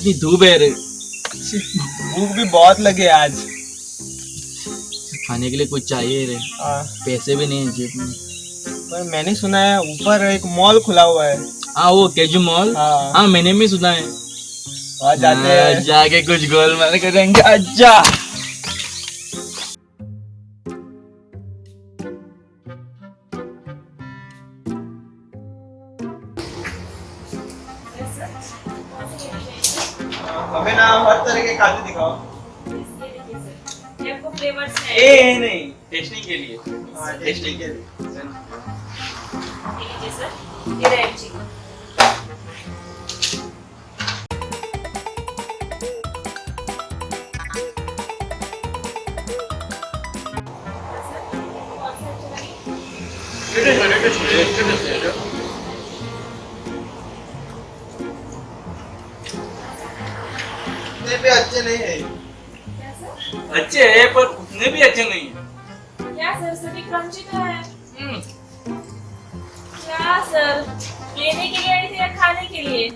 कितनी धूप है रे। भूख भी बहुत लगी है आज। खाने के लिए कुछ चाहिए रे, हाँ, पैसे भी नहीं है जेब में। पर मैंने सुना है ऊपर एक मॉल खुला हुआ है। हाँ वो केजू मॉल। हाँ। हाँ मैंने भी सुना है। वहाँ जाते हैं। जाके कुछ गोलमाल करेंगे। अच्छा हमें ना हर तरह के खाते दिखाओ। ये आपको फ्लेवर्स है। ए नहीं, टेस्टिंग के लिए। हाँ, टेस्टिंग के लिए। ये लीजिए सर, ये रेड चिकन। इतने भी अच्छे नहीं है। क्या सर? अच्छे है पर उतने भी अच्छे नहीं है। क्या सर, सभी क्रंची तो है। क्या सर, लेने के लिए आए थे या खाने के लिए?